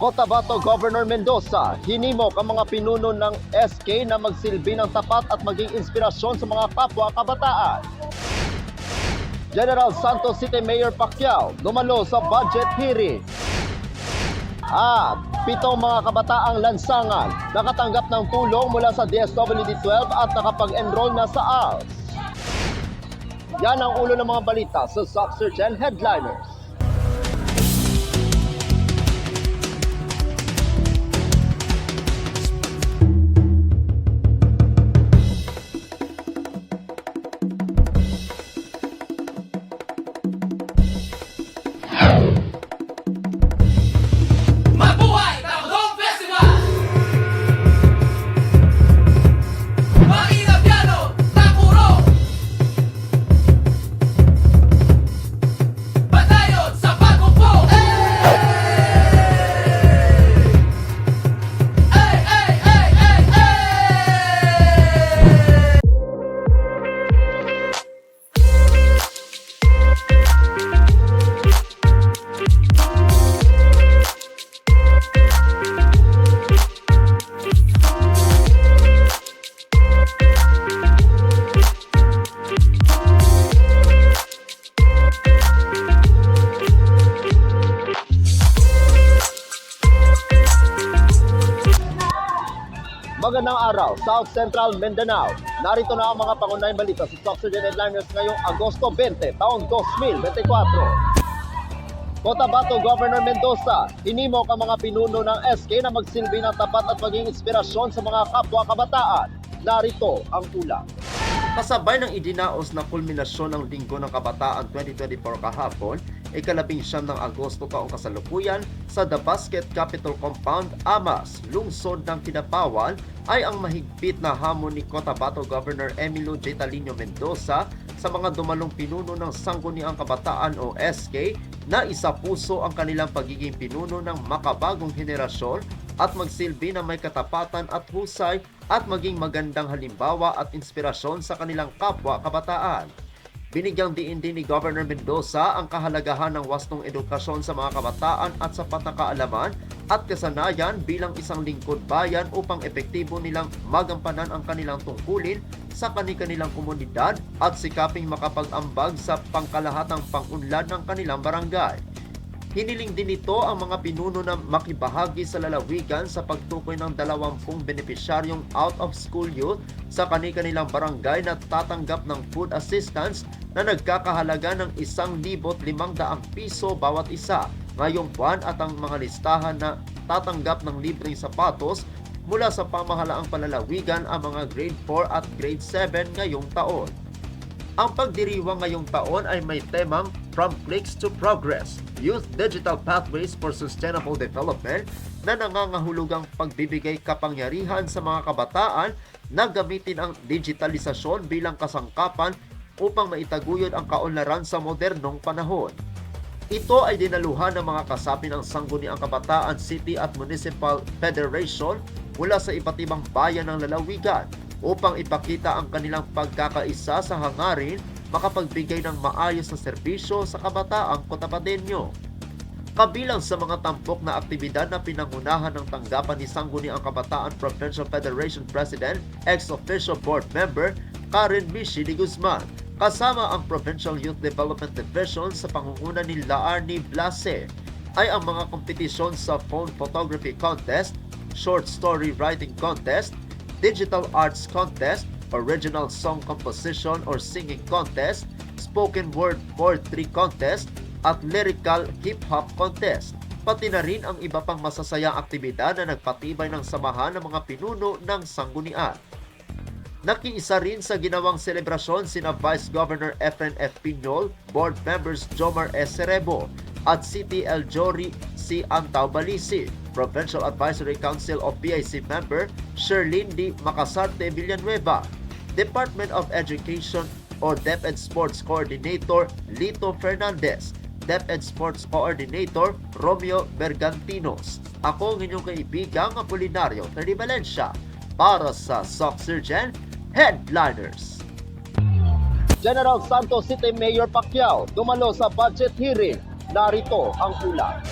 Cotabato Governor Mendoza, hinimok ang mga pinuno ng SK na magsilbi ng tapat at maging inspirasyon sa mga kapwa kabataan. General Santos City Mayor Pacquiao dumalo sa budget hearing. At 7 mga kabataang lansangan nakatanggap ng tulong mula sa DSWD-12 at nakapag-enroll na sa ALS. Yan ang ulo ng mga balita sa Socksurgeon Headliners. Magandang araw, South Central Mindanao. Narito na ang mga pangunahing balita sa Socksurgeon Headliners ngayong Agosto 20, taong 2024. Cotabato Governor Mendoza, hinimok ang mga pinuno ng SK na magsilbi ng tapat at maging inspirasyon sa mga kapwa kabataan. Narito ang ulat. Kasabay ng idinaos na kulminasyon ng Linggo ng Kabataan 2024 kahapon, ika-19 ng Agosto taong kasalukuyan sa The Basket Capitol Compound, Amas, lungsod ng Kinapawan, ay ang mahigpit na hamon ni Cotabato Governor Emilio J. Talino Mendoza sa mga dumalong pinuno ng Sangguniang Kabataan o SK na isapuso ang kanilang pagiging pinuno ng makabagong henerasyon at magsilbi na may katapatan at husay at maging magandang halimbawa at inspirasyon sa kanilang kapwa kabataan. Binigyang diin din ni Governor Mendoza ang kahalagahan ng wastong edukasyon sa mga kabataan at sapat na kaalaman at kasanayan bilang isang lingkod bayan upang epektibo nilang magampanan ang kanilang tungkulin sa kani-kanilang komunidad at sikaping makapag-ambag sa pangkalahatang pang-unlad ng kanilang barangay. Hiniling din ito ang mga pinuno na makibahagi sa lalawigan sa pagtukoy ng 20 benepisyaryong out-of-school youth sa kani-kanilang barangay na tatanggap ng food assistance na nagkakahalaga ng 1,500 piso bawat isa ngayong buwan at ang mga listahan na tatanggap ng libreng sapatos mula sa pamahalaang palalawigan ang mga grade 4 at grade 7 ngayong taon. Ang pagdiriwang ngayong taon ay may temang From Cliques to Progress, Youth Digital Pathways for Sustainable Development na nangangahulugang pagbibigay kapangyarihan sa mga kabataan na gamitin ang digitalisasyon bilang kasangkapan upang maitaguyod ang kaunlaran sa modernong panahon. Ito ay dinaluhan ng mga kasapi ng Sangguniang Kabataan City at Municipal Federation mula sa iba't ibang bayan ng lalawigan upang ipakita ang kanilang pagkakaisa sa hangarin makapagbigay ng maayos na serbisyo sa kabataang Cotabateño. Kabilang sa mga tampok na aktibidad na pinangunahan ng tanggapan ni Sangguniang Kabataan Provincial Federation President, ex-official board member Karen Mishi de Guzman, kasama ang Provincial Youth Development Division sa pangunguna ni Laarni Blase, ay ang mga kompetisyon sa phone photography contest, short story writing contest, digital arts contest, original song composition or singing contest, spoken word poetry contest, at lyrical hip-hop contest. Pati na rin ang iba pang masasayang aktibidad na nagpatibay ng samahan ng mga pinuno ng sanggunian. Nakiisa rin sa ginawang selebrasyon sina Vice Governor Efren F. Piñol, Board Members Jomar S. Cerebo, at City El Jory C. Antao Balisi, Provincial Advisory Council of PIC Member Sherlyn D. Macasarte Villanueva, Department of Education o DepEd Sports Coordinator Lito Fernandez, DepEd Sports Coordinator Romeo Bergantinos. Ako ang inyong kaibigang Apolinario Terry Valencia para sa Socksurgeon Headliners. General Santos City Mayor Pacquiao dumalo sa budget hearing. Narito ang ulat.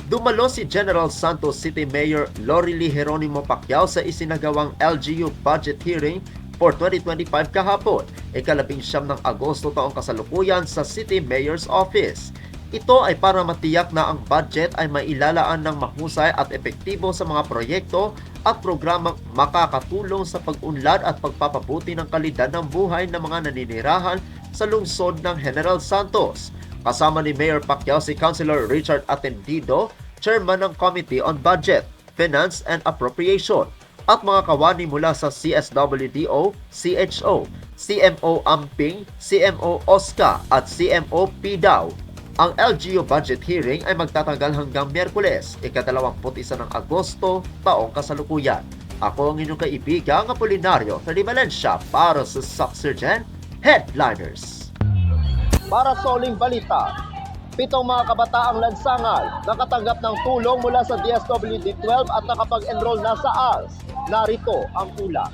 Dumalo si General Santos City Mayor Lorely Geronimo Pacquiao sa isinagawang LGU budget hearing for 2025 kahapon, ika-19 ng Agosto taong kasalukuyan sa City Mayor's Office. Ito ay para matiyak na ang budget ay mailalaan ng mahusay at epektibo sa mga proyekto at programang makakatulong sa pag-unlad at pagpapabuti ng kalidad ng buhay ng mga naninirahan sa lungsod ng General Santos. Kasama ni Mayor Pacquiao si Councilor Richard Atendido, Chairman ng Committee on Budget, Finance and Appropriation, at mga kawani mula sa CSWDO, CHO, CMO Amping, CMO OSCA at CMO PDAW. Ang LGU budget hearing ay magtatagal hanggang Miyerkules, ika-21 ng Agosto, taong kasalukuyan. Ako ang inyong kaibigang Apolinario Valencia para sa Sucsurgent Headliners. Para sa uling balita, 7 mga kabataang lansangal nakatanggap ng tulong mula sa DSWD-12 at nakapag-enroll na sa ALS. Narito ang ulat.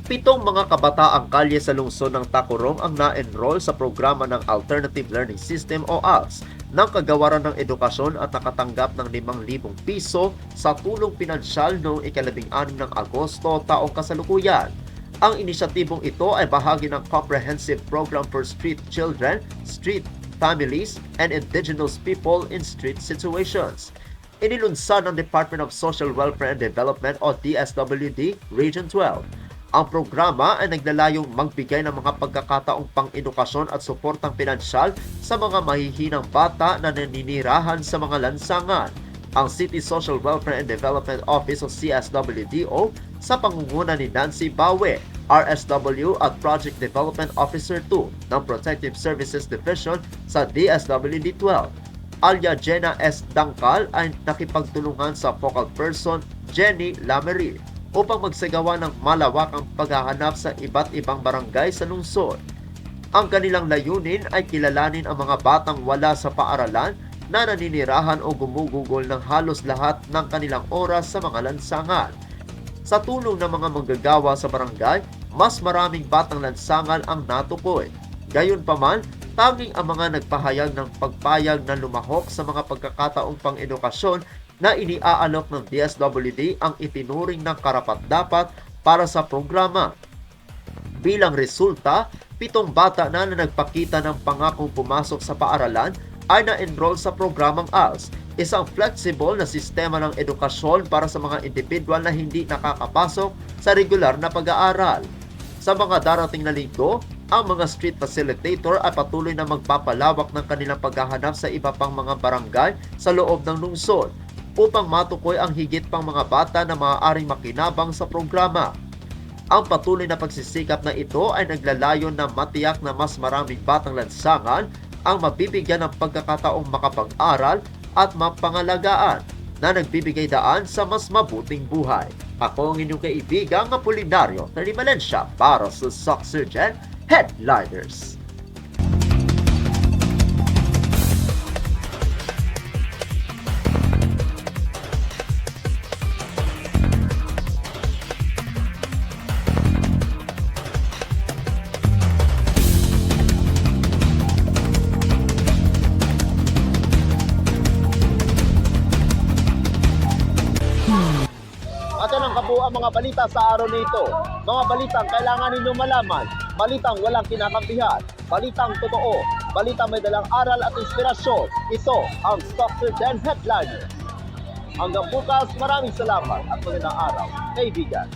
7 mga kabataang kalye sa lungsod ng Tacurong ang na-enroll sa programa ng Alternative Learning System o ALS ng Kagawaran ng Edukasyon at nakatanggap ng 5,000 piso sa tulong pinansyal noong ika-16 ng Agosto taong kasalukuyan. Ang inisyatibong ito ay bahagi ng Comprehensive Program for Street Children, Street Families, and Indigenous People in Street Situations. Inilunsad ng Department of Social Welfare and Development o DSWD Region 12. Ang programa ay naglalayong magbigay ng mga pagkakataong pang-edukasyon at suportang pinansyal sa mga mahihinang bata na naninirahan sa mga lansangan. Ang City Social Welfare and Development Office o CSWDO sa pangunguna ni Nancy Bawe, RSW at Project Development Officer 2 ng Protective Services Division sa DSWD-12. Alya Jenna S. Dangkal ay nakipagtulungan sa focal person Jenny Lamery upang magsagawa ng malawakang paghahanap sa iba't ibang barangay sa lungsod. Ang kanilang layunin ay kilalanin ang mga batang wala sa paaralan na naninirahan o gumugugol ng halos lahat ng kanilang oras sa mga lansangan. Sa tulong ng mga manggagawa sa barangay, mas maraming batang lansangan ang natukoy. Gayunpaman, tanging ang mga nagpahayag ng pagpayag na lumahok sa mga pagkakataong pang-edukasyon na iniaalok ng DSWD ang itinuring ng karapat-dapat para sa programa. Bilang resulta, 7 bata na nagpakita ng pangakong pumasok sa paaralan ay na-enroll sa programang ALS, isang flexible na sistema ng edukasyon para sa mga individual na hindi nakakapasok sa regular na pag-aaral. Sa mga darating na linggo, ang mga street facilitator ay patuloy na magpapalawak ng kanilang paghahanap sa iba pang mga barangay sa loob ng lungsod upang matukoy ang higit pang mga bata na maaaring makinabang sa programa. Ang patuloy na pagsisikap na ito ay naglalayon na matiyak na mas maraming batang lansangan ang mabibigyan ng pagkakataong makapag-aral at mapangalagaan na nagbibigay daan sa mas mabuting buhay. Ako ang inyong kaibigang Apolinario Valencia para sa Sucsurgent Headliners. At yan ang kabuuan mga balita sa araw nito. Mga balitang kailangan ninyong malaman, balitang walang kinakampihan, balitang totoo, balitang may dalang aral at inspirasyon. Ito ang Sucsurgent Headliners. Hanggang bukas, maraming salamat at magandang araw, kaibigan.